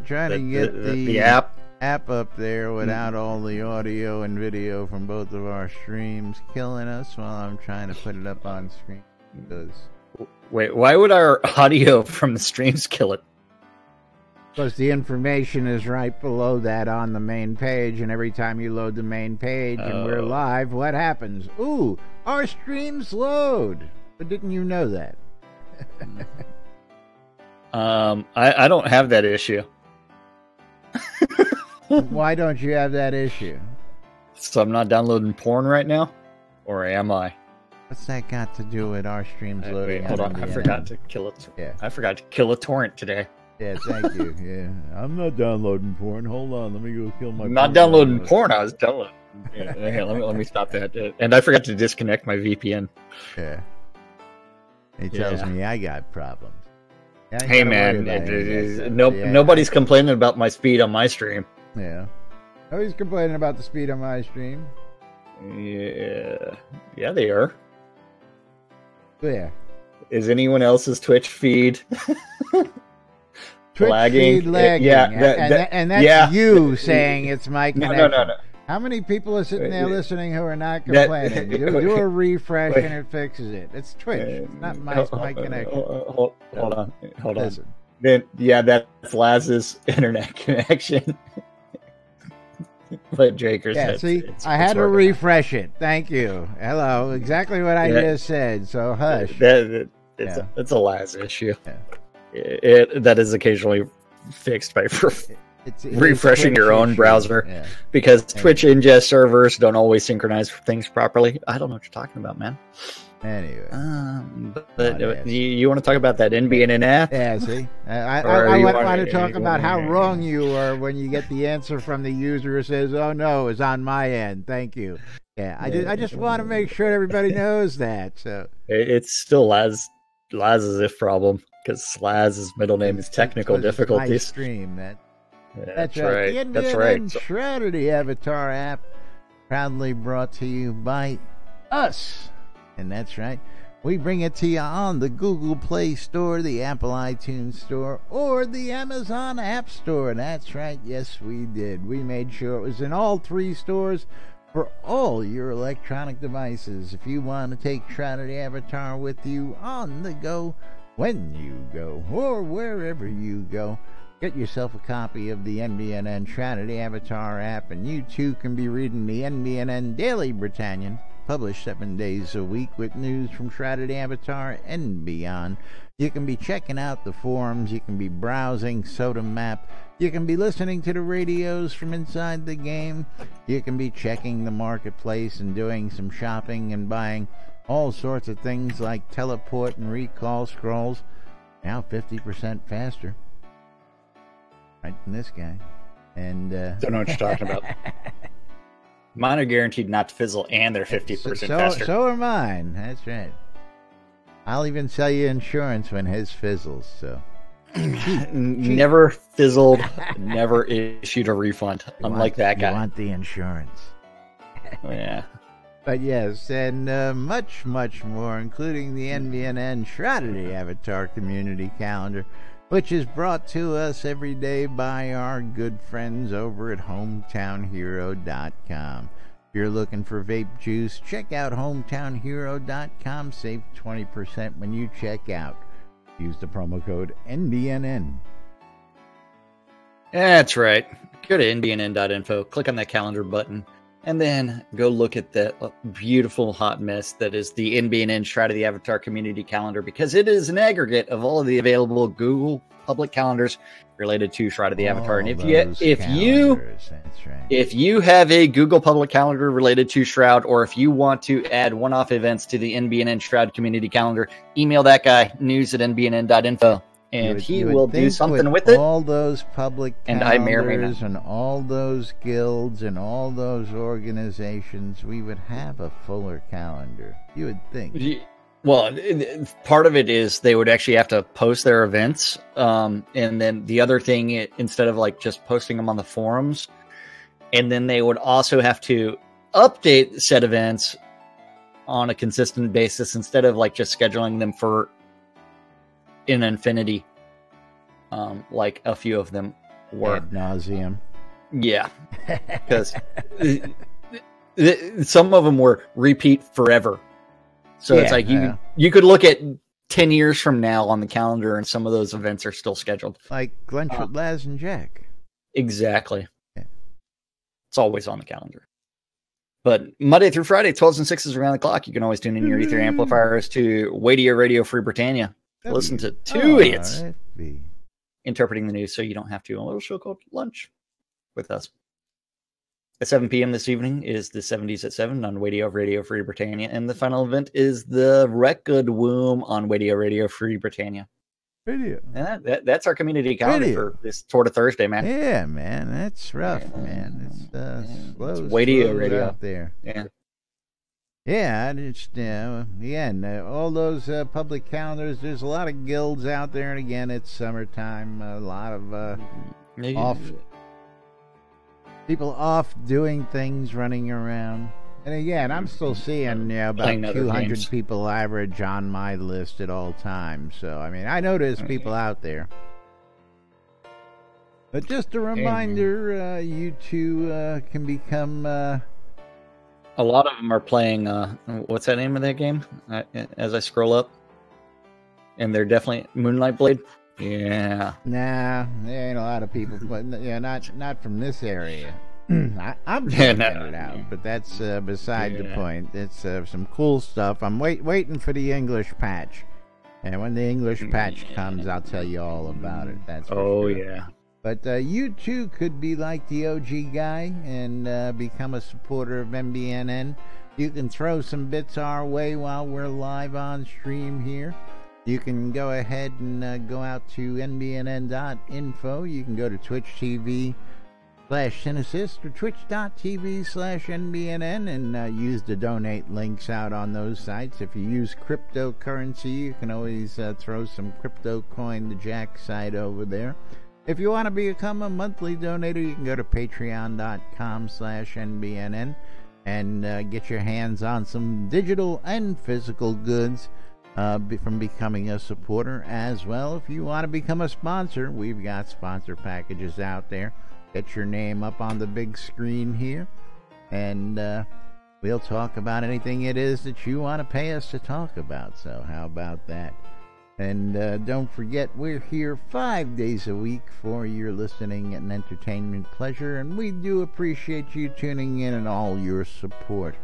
Trying to get the app up there without all the audio and video from both of our streams killing us while I'm trying to put it up on screen? Wait, why would our audio from the streams kill it? Because the information is right below that on the main page, and every time you load the main page and we're live, what happens? Ooh, our streams load. But didn't you know that? I don't have that issue. Why don't you have that issue? So I'm not downloading porn right now? Or am I? What's that got to do with our streams loading? Wait, hold on. NBNN? I forgot to kill it. Yeah. I forgot to kill a torrent today. Yeah, thank you. Yeah, I'm not downloading porn. Hold on, let me go kill my. I'm not downloading porn. I was downloading. Yeah, let me stop that. And I forgot to disconnect my VPN. Yeah. He tells me I got problems. Yeah, hey man, nobody's complaining about my speed on my stream. Yeah. Nobody's complaining about the speed on my stream. Yeah, they are. Where? Is anyone else's Twitch feed? Twitch lagging? Feed lagging. Yeah, and that's you saying it's my connection. No. How many people are sitting there listening who are not complaining? Do a refresh and it fixes it. It's Twitch. It's not my connection. Hold on. Listen. Then that's Laz's internet connection. But Draker said, see, I had to refresh it. Thank you. Hello. Exactly what I just said. So hush. It's a Laz issue. Yeah. That is occasionally fixed by refreshing your own browser, because Twitch ingest servers don't always synchronize things properly. I don't know what you're talking about, man. Anyway, but you want to talk about that NBNN app? Yeah, see, I want to talk about how wrong you are when you get the answer from the user who says, "Oh no, it's on my end." Thank you. Yeah, I just want to make sure everybody knows that. So it's still Laz's if problem, because Laz's middle name is technical difficulties. My stream that. That's right. The NBNN Shroud, the Avatar app, proudly brought to you by us. And that's right. We bring it to you on the Google Play Store, the Apple iTunes Store, or the Amazon App Store. That's right. Yes, we did. We made sure it was in all three stores for all your electronic devices. If you want to take Shroud of the Avatar with you on the go, when you go, or wherever you go, get yourself a copy of the NBNN Shroud of the Avatar app, and you too can be reading the NBNN Daily Britannian, published 7 days a week with news from Shroud of the Avatar and beyond. You can be checking out the forums, you can be browsing Soda Map, you can be listening to the radios from inside the game, you can be checking the marketplace and doing some shopping and buying all sorts of things like teleport and recall scrolls, now 50% faster. Right from this guy. And don't know what you're talking about. Mine are guaranteed not to fizzle, and they're 50% faster. So are mine. That's right. I'll even sell you insurance when his fizzles. So never fizzled, never issued a refund. Unlike that guy. You want the insurance. Yeah. But yes, and much, much more, including the NBNN Shroud of the Avatar Community Calendar, which is brought to us every day by our good friends over at HometownHero.com. If you're looking for vape juice, check out HometownHero.com. Save 20% when you check out. Use the promo code NBNN. That's right. Go to nbnn.info, click on that calendar button, and then go look at that beautiful hot mess that is the NBNN Shroud of the Avatar Community Calendar, because it is an aggregate of all of the available Google public calendars related to Shroud of the Avatar. And That's right. if you have a Google public calendar related to Shroud, or if you want to add one-off events to the NBNN Shroud community calendar, email that guy, news@nbnn.info, and he will do something with it. All those public and I may or may calendars not. and all those guilds and all those organizations, we would have a fuller calendar. You would think. Well, part of it is they would actually have to post their events. And then the other thing, instead of like just posting them on the forums, and then they would also have to update said events on a consistent basis instead of like just scheduling them for an infinity, like a few of them were. Ad nauseum. Yeah, because some of them were repeat forever. So it's like you could look at 10 years from now on the calendar, and some of those events are still scheduled. Like Lunch with Laz and Jack. Exactly. Yeah. It's always on the calendar. But Monday through Friday, 12s and 6s around the clock, you can always tune in your Ether amplifiers to Wadio Radio Free Britannia. Listen to two idiots interpreting the news so you don't have to. A little show called Lunch with us. At 7 p.m. this evening is the 70s at 7 on Wadio Radio Free Britannia. And the final event is the Record Womb on Wadio Radio Free Britannia. Video. And that's our community calendar for this Tour to Thursday, man. Yeah, man. That's rough, man. It's slow Wadio Radio out there. Yeah. Yeah, just again, all those public calendars. There's a lot of guilds out there, and again, it's summertime. A lot of people off doing things, running around. And again, I'm still seeing about 200 people average on my list at all times. So I mean, I know there's people out there. But just a reminder, you two can become. A lot of them are playing. What's that name of that game? As I scroll up, and they're definitely Moonlight Blade. Yeah. Nah, there ain't a lot of people, but not from this area. I'm checking it out, but that's beside the point. It's some cool stuff. I'm waiting for the English patch, and when the English patch comes, I'll tell you all about it. That's for sure. Yeah. But you too could be like the OG guy and become a supporter of NBNN. You can throw some bits our way while we're live on stream here. You can go ahead and go out to nbnn.info. You can go to Twitch TV/Synesist or Twitch.tv/NBNN and use the donate links out on those sites. If you use cryptocurrency, you can always throw some crypto coin to Jack's side over there. If you want to become a monthly donator, you can go to patreon.com/NBNN and get your hands on some digital and physical goods from becoming a supporter as well. If you want to become a sponsor, we've got sponsor packages out there. Get your name up on the big screen here, and we'll talk about anything it is that you want to pay us to talk about. So how about that? And don't forget, we're here 5 days a week for your listening and entertainment pleasure, and we do appreciate you tuning in and all your support.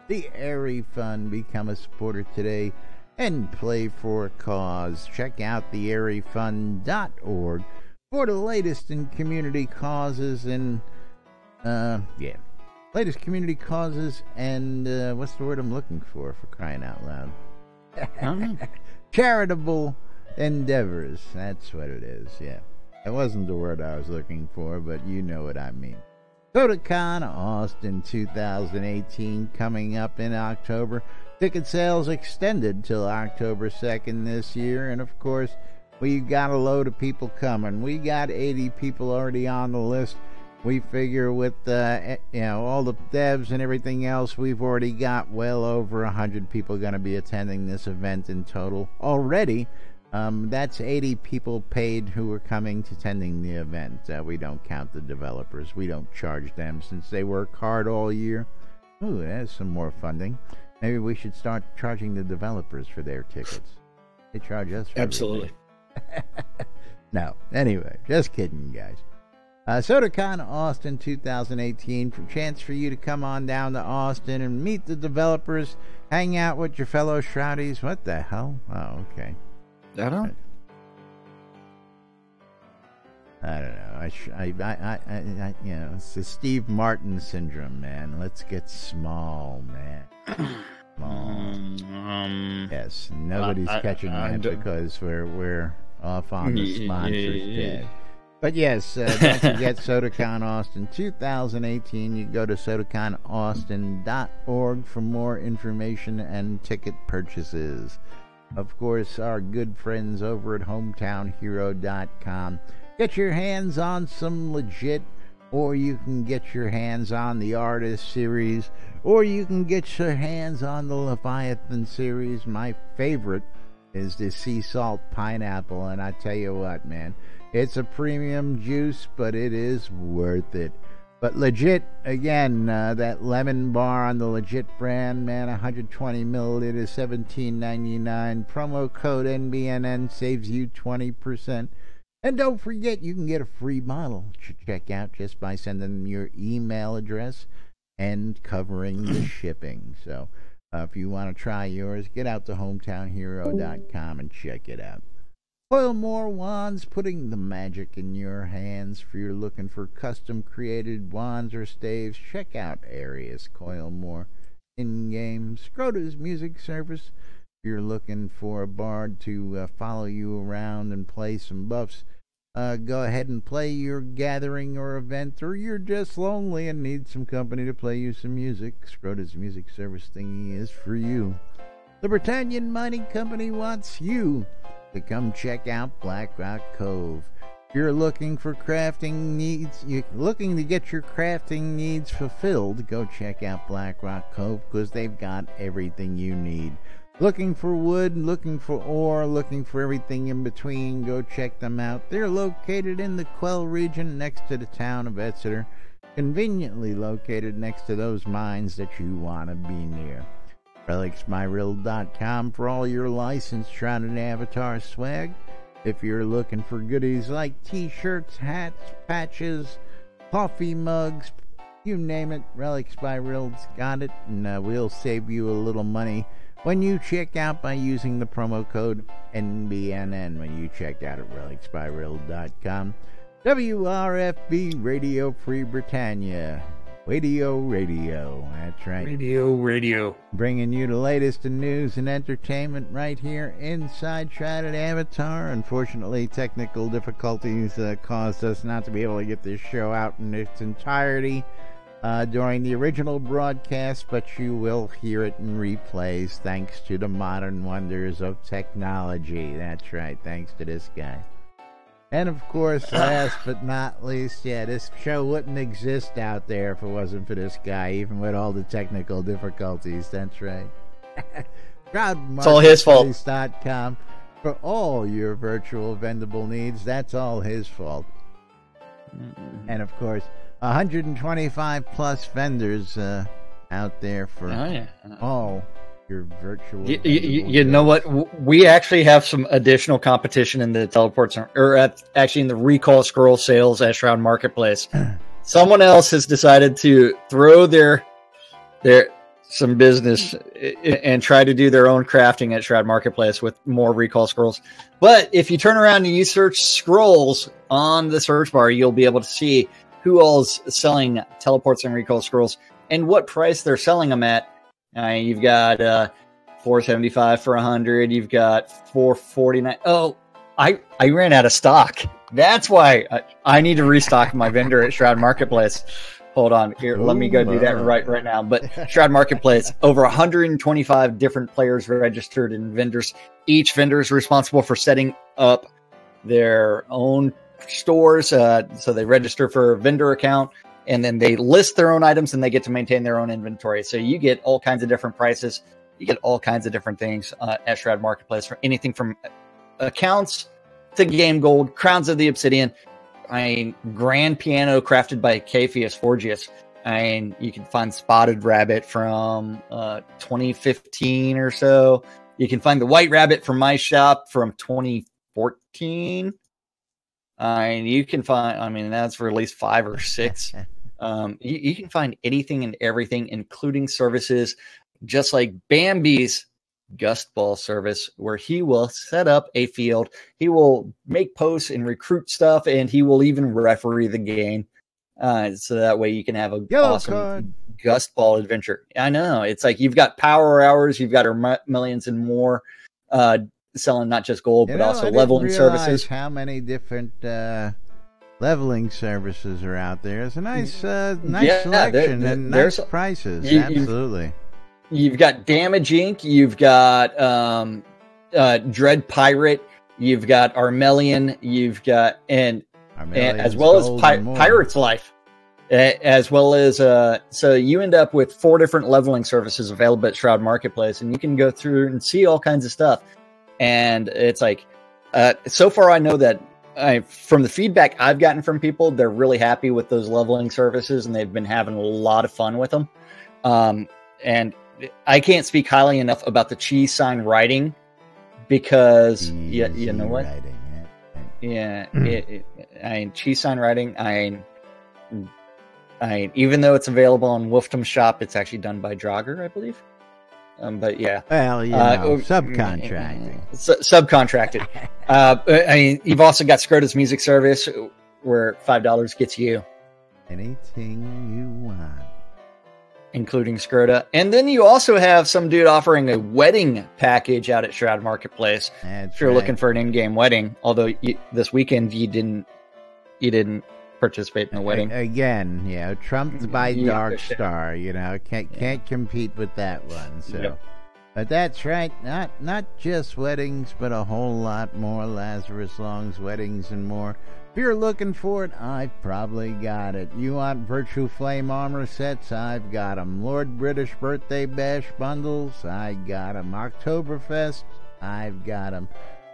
The Airy Fund. Become a supporter today and play for a cause. Check out theairyfund.org for the latest in community causes and latest community causes and what's the word I'm looking for crying out loud? Charitable endeavors. That's what it is. Yeah, that wasn't the word I was looking for, but you know what I mean. SodaCon Austin 2018 coming up in October. Ticket sales extended till October 2nd this year, and of course we've got a load of people coming. We got 80 people already on the list. We figure with all the devs and everything else, we've already got well over 100 people going to be attending this event in total already. That's 80 people paid who are coming to attending the event. We don't count the developers. We don't charge them since they work hard all year. Ooh, that's some more funding. Maybe we should start charging the developers for their tickets. They charge us for Absolutely. No, anyway, just kidding, guys. SodaCon Austin 2018, for chance for you to come on down to Austin and meet the developers, hang out with your fellow Shroudies. What the hell? Oh, okay. I don't know. I don't know. You know, it's the Steve Martin syndrome, man. Let's get small, man. Small. Yes, nobody's catching that because we're off on the sponsor's tab. But yes, don't forget SodaCon Austin 2018. You can go to SodaConAustin.org for more information and ticket purchases. Of course, our good friends over at HometownHero.com. Get your hands on some legit, or you can get your hands on the Artist series, or you can get your hands on the Leviathan series. My favorite is the Sea Salt Pineapple, and I tell you what, man, it's a premium juice, but it is worth it. But legit, again, that lemon bar on the Legit brand, man, 120 milliliters, $17.99. Promo code NBNN saves you 20%. And don't forget, you can get a free bottle to check out just by sending your email address and covering the shipping. So if you want to try yours, get out to HometownHero.com and check it out. Coilmore Wands, putting the magic in your hands. If you're looking for custom-created wands or staves, check out Arius Coilmore in-game. Scrota's Music Service. If you're looking for a bard to follow you around and play some buffs, go ahead and play your gathering or event, or you're just lonely and need some company to play you some music. Scrota's Music Service thingy is for you. The Britannian Mining Company wants you to come check out Black Rock Cove. If you're looking for crafting needs, you're looking to get your crafting needs fulfilled, go check out Black Rock Cove, because they've got everything you need. Looking for wood, looking for ore, looking for everything in between, go check them out. They're located in the Quell region next to the town of Exeter, conveniently located next to those mines that you want to be near. RelicsByRill.com for all your licensed Shrouded Avatar swag. If you're looking for goodies like t-shirts, hats, patches, coffee mugs, you name it, Relics by Rill's got it, and we'll save you a little money when you check out by using the promo code NBNN when you check out at RelicsByRill.com. WRFB Radio Free Britannia. Radio, that's right. Radio. Bringing you the latest in news and entertainment right here inside Shrouded Avatar. Unfortunately, technical difficulties caused us not to be able to get this show out in its entirety during the original broadcast, but you will hear it in replays thanks to the modern wonders of technology. That's right, thanks to this guy. And of course, last but not least, yeah, this show wouldn't exist out there if it wasn't for this guy, even with all the technical difficulties. That's right. It's all his fault. Shroudmarketplace.com for all your virtual vendable needs. That's all his fault. And of course, 125 plus vendors out there for all your virtual. You know what? We actually have some additional competition in the teleports, or actually in the recall scroll sales at Shroud Marketplace. Someone else has decided to throw their some business and try to do their own crafting at Shroud Marketplace with more recall scrolls. But if you turn around and you search scrolls on the search bar, you'll be able to see who all's selling teleports and recall scrolls and what price they're selling them at. You've got $4.75 for 100. You've got $4.49. Oh, I ran out of stock. That's why I need to restock my vendor at Shroud Marketplace. Hold on here. Let me go do that right now. But Shroud Marketplace, over 125 different players registered and vendors. Each vendor is responsible for setting up their own stores. So they register for a vendor account, and then they list their own items, and they get to maintain their own inventory. So you get all kinds of different prices. You get all kinds of different things at Shroud Marketplace, for anything from accounts to game gold, crowns of the obsidian, grand piano crafted by Capheus Forgius. You can find Spotted Rabbit from 2015 or so. You can find the White Rabbit from my shop from 2014. You can find, that's released 5 or 6. You can find anything and everything, including services, just like Bambi's Gust Ball service where he will set up a field. He will make posts and recruit stuff, and he will even referee the game. So that way you can have a Yellow awesome card. Gust Ball adventure. I know. It's like you've got power hours, you've got our millions and more selling not just gold, but also leveling services. How many different leveling services are out there? It's a nice selection and nice prices. Absolutely. You've got Damage Inc. You've got Dread Pirate. You've got Armelian. You've got and as well as Pirate's Life, as well as so you end up with 4 different leveling services available at Shroud Marketplace, and you can go through and see all kinds of stuff. And it's like so far I know that from the feedback I've gotten from people, they're really happy with those leveling services, and they've been having a lot of fun with them. And I can't speak highly enough about the cheese sign writing because you know what? Writing, yeah, cheese sign writing. Even though it's available on Wolfdom Shop, it's actually done by Draugr, I believe. But yeah, well, subcontracting. Subcontracted. You've also got Scrota's music service, where $5 gets you anything you want, including Scrota. And then you also have some dude offering a wedding package out at Shroud Marketplace. If you're looking for an in-game wedding, although this weekend you didn't participate in a wedding. Again, trumped by Dark Star, can't compete with that one. So, yep. But that's right, not just weddings, but a whole lot more. Lazarus Long's weddings and more. If you're looking for it, I've probably got it. You want Virtue Flame armor sets? I've got them. Lord British Birthday Bash bundles? I got them. Oktoberfest? I've got them.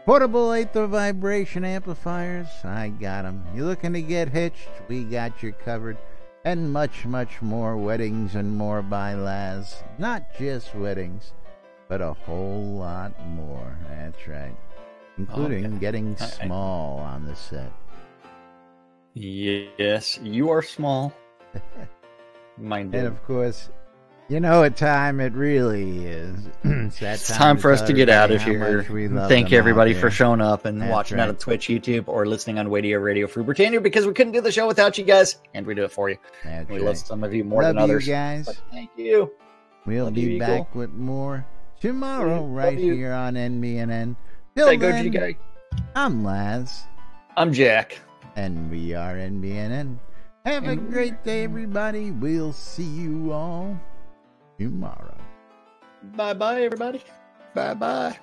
Portable Aether Vibration amplifiers? I got them. You looking to get hitched? We got you covered. And much, much more. Weddings and more by Laz. Not just weddings, but a whole lot more. That's right. Including getting small on the set. Yes, you are small. And of course, you know what time it really is. It's time for us to get out of here. Thank you, everybody, for showing up and watching out on Twitch, YouTube, or listening on Radio Free Britannia, because we couldn't do the show without you guys, and we do it for you. We love some of you more than others. You guys. But thank you. We'll be back with more tomorrow right here on NBNN. Till then, I'm Laz. I'm Jack. And we are NBNN. Have a great day, everybody. We'll see you all tomorrow. Bye-bye, everybody. Bye-bye.